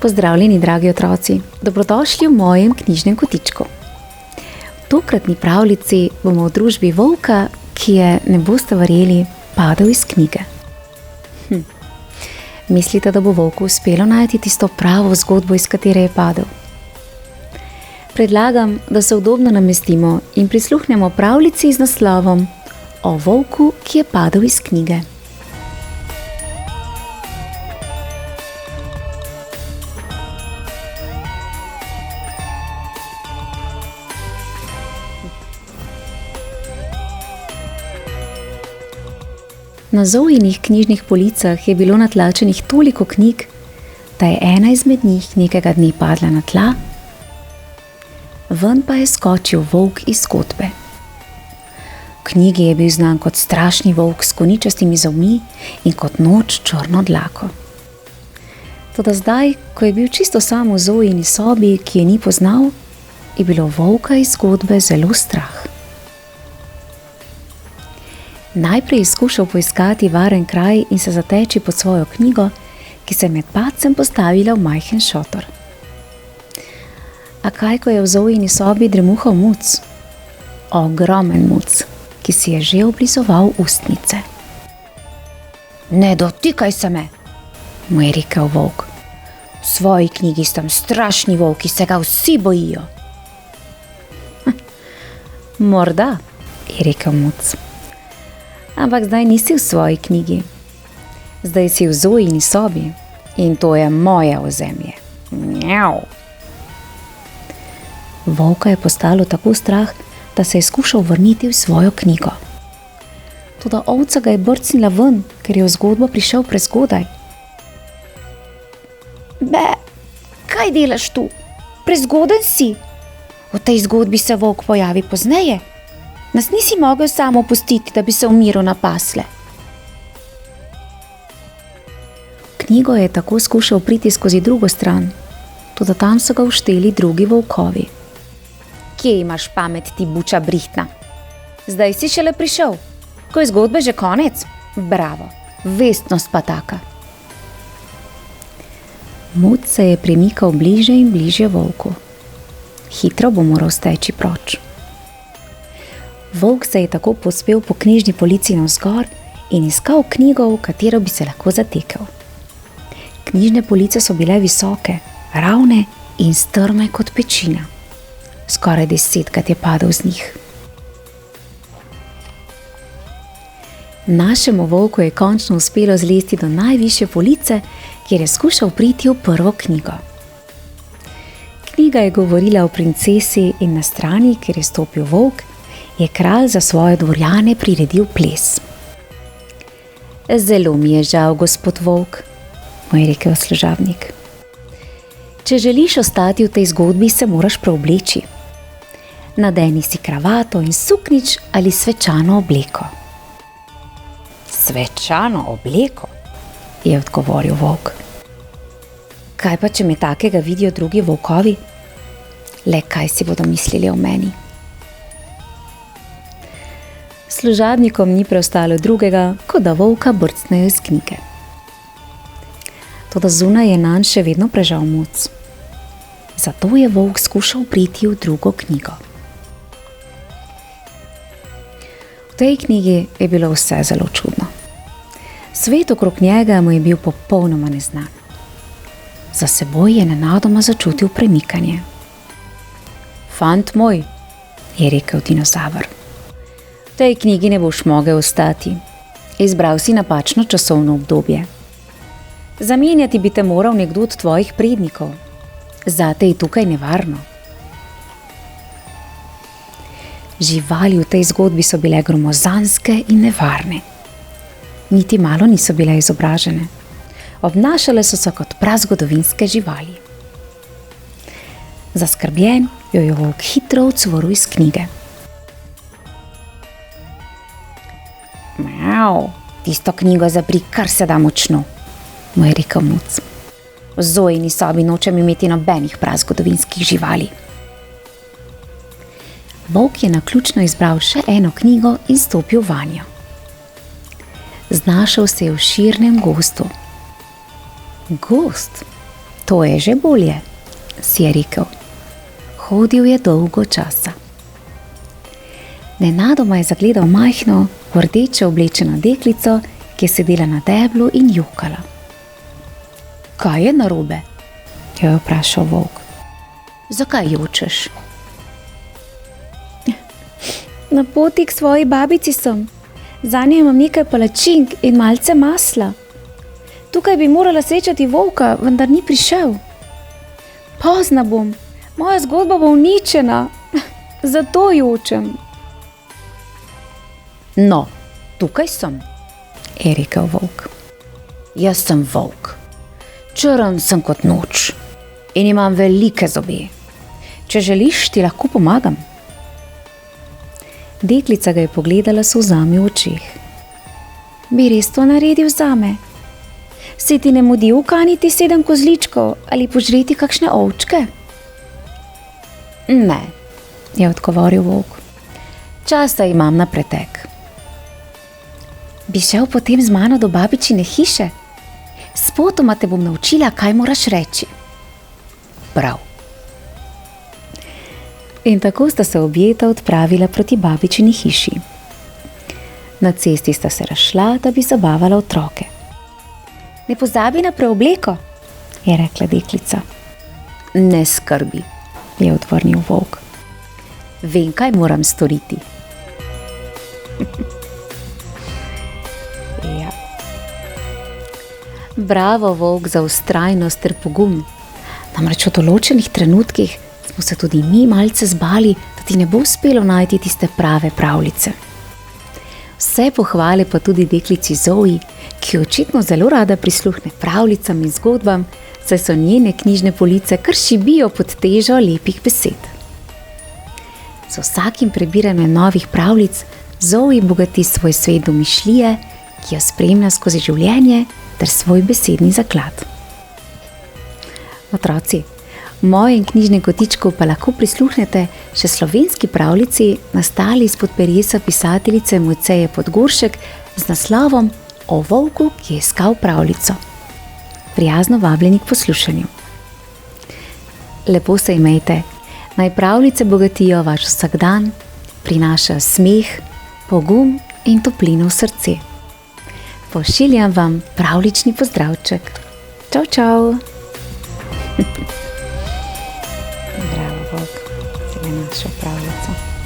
Pozdravljeni, dragi otroci, dobrodošli v mojem knjižnem kotičku. V tokratni pravljici bomo v družbi volka, ki je, ne boste verjeli, padel iz knjige. Mislite, da bo volku uspelo najti tisto pravo zgodbo, iz katere je padel? Predlagam, da se udobno namestimo in prisluhnemo pravljici z naslovom O volku, ki je padel iz knjige. Na Zoinih knjižnih policah je bilo natlačenih toliko knjig, da je ena izmed njih nekega dne padla na tla, ven pa je skočil volk iz zgodbe. V knjigi je bil znan kot strašni volk s koničastimi zobmi in kot noč črno dlako. Toda zdaj, ko je bil čisto sam v Zoini sobi, ki je ni poznal, je bilo volka iz zgodbe zelo strah. Najprej je skušal poiskati varen kraj in se zateči pod svojo knjigo, ki se je med padcem postavila v majhen šotor. A kaj, ko je v Zoini sobi dremuhal muc? Ogromen muc, ki si je že oblizoval ustnice. Ne dotikaj se me, mu je rekel volk. V svoji knjigi sem strašni volk, ki se ga vsi bojijo. Morda, je rekel muc. Ampak zdaj nisi v svoji knjigi. Zdaj si v Zoini sobi in to je moje ozemlje. Mjau. Volka je postalo tako strah, da se je skušal vrniti v svojo knjigo. Toda ovca ga je brcnila ven, ker je v zgodbo prišel prezgodaj. Kaj delaš tu? Prezgoden si. V tej zgodbi se volk pojavi pozneje. Nas nisi mogel samo pustiti, da bi se v miru napasle. V knjigo je tako skušal priti skozi drugo stran, toda tam so ga ušteli drugi volkovi. Kje imaš pamet, ti buča brihtna? Zdaj si šele prišel, ko je zgodbe že konec? Bravo, vestnost pa taka. Muc se je premikal bliže in bliže volku. Hitro bo moral steči proč. Volk se je tako povzpel po knjižni polici navzgor in iskal knjigo, v katero bi se lahko zatekel. Knjižne police so bile visoke, ravne in strme kot pečina. Skoraj 10krat je padel z njih. Našemu volku je končno uspelo zlesti do najvišje police, kjer je skušal priti v prvo knjigo. Knjiga je govorila o princesi in na strani, kjer je stopil volk, je kralj za svoje dvorjane priredil ples. Zelo mi je žal, gospod volk, mu je rekel služabnik. Če želiš ostati v tej zgodbi, se moraš preobleči. Nadeni si kravato in suknič ali svečano obleko. Svečano obleko, je odgovoril volk. Kaj pa, če me takega vidijo drugi volkovi? Le kaj si bodo mislili o meni? Služabnikom ni preostalo drugega, kot da volka brcnejo iz knjige. Toda zunaj je nanj še vedno prežal muc. Zato je volk skušal priti v drugo knjigo. V tej knjigi je bilo vse zelo čudno. Svet okrog njega mu je bil popolnoma neznan. Za seboj je nenadoma začutil premikanje. Fant moj, je rekel dinozaver. V tej knjigi ne boš mogel ostati. Izbral si napačno časovno obdobje. Zamenjati bi te moral nekdo od tvojih prednikov. Zate je tukaj nevarno. Živali v tej zgodbi so bile gromozanske in nevarne. Niti malo niso bile izobražene. Obnašale so se kot prazgodovinske živali. Zaskrbljen jo je volk hitro odsvoril iz knjige. Mjau, tisto knjigo zapri kar se da močno, mu je rekel muc. V Zojini sobi nočem imeti nobenih prazgodovinskih živali. Volk je naključno izbral še eno knjigo in stopil vanjo. Znašel se je v širnem gozdu. Gozd, to je že bolje, si je rekel. Hodil je dolgo časa. Nenadoma je zagledal majhno, v rdeče oblečeno deklico, ki je sedela na deblu in jokala. Kaj je narobe? Jo je vprašal volk. Zakaj jočeš? Na poti k svoji babici sem. Zanjo imam nekaj palačink in malce masla. Tukaj bi morala srečati volka, vendar ni prišel. Pozna bom, moja zgodba bo uničena, zato jočem. No, tukaj sem, je rekel volk. Jaz sem volk. Črn sem kot noč in imam velike zobe. Če želiš, ti lahko pomagam. Deklica ga je pogledala s solzami v očeh. Bi res to naredil zame? Se ti ne mudi ukaniti 7 kozličkov ali požreti kakšne ovčke? Ne, je odgovoril volk. Časa imam na pretek. Bi šel potem z mano do babičine hiše? Spotoma te bom naučila, kaj moraš reči. Prav. In tako sta se objeta odpravila proti babičini hiši. Na cesti sta se razšla, da bi zabavala otroke. Ne pozabi na preobleko, je rekla deklica. Ne skrbi, je odvrnil volk. Vem, kaj moram storiti. Ja. Bravo, volk, za vztrajnost ter pogum. Namreč v določenih trenutkih smo se tudi mi malce zbali, da ti ne bo uspelo najti tiste prave pravljice. Vse pohvale pa tudi deklici Zoji, ki očitno zelo rada prisluhne pravljicam in zgodbam, saj so njene knjižne police kar šibijo pod težo lepih besed. Z vsakim prebiranjem novih pravljic Zoji bogati svoj svet domišljije, ki jo spremlja skozi življenje ter svoj besedni zaklad. Otroci, v mojem knjižnem kotičku pa lahko prisluhnete še slovenski pravljici, nastali izpod peresa pisateljice Mojceje Podgoršek z naslovom O volku, ki je iskal pravljico. Prijazno vabljeni k poslušanju. Lepo se imejte, naj pravljice bogatijo vaš vsakdan, prinašajo smeh, pogum in toplino v srce. Pošiljam vam pravljični pozdravček. Čau, čau! Bravo, volk, si ga našel pravljico.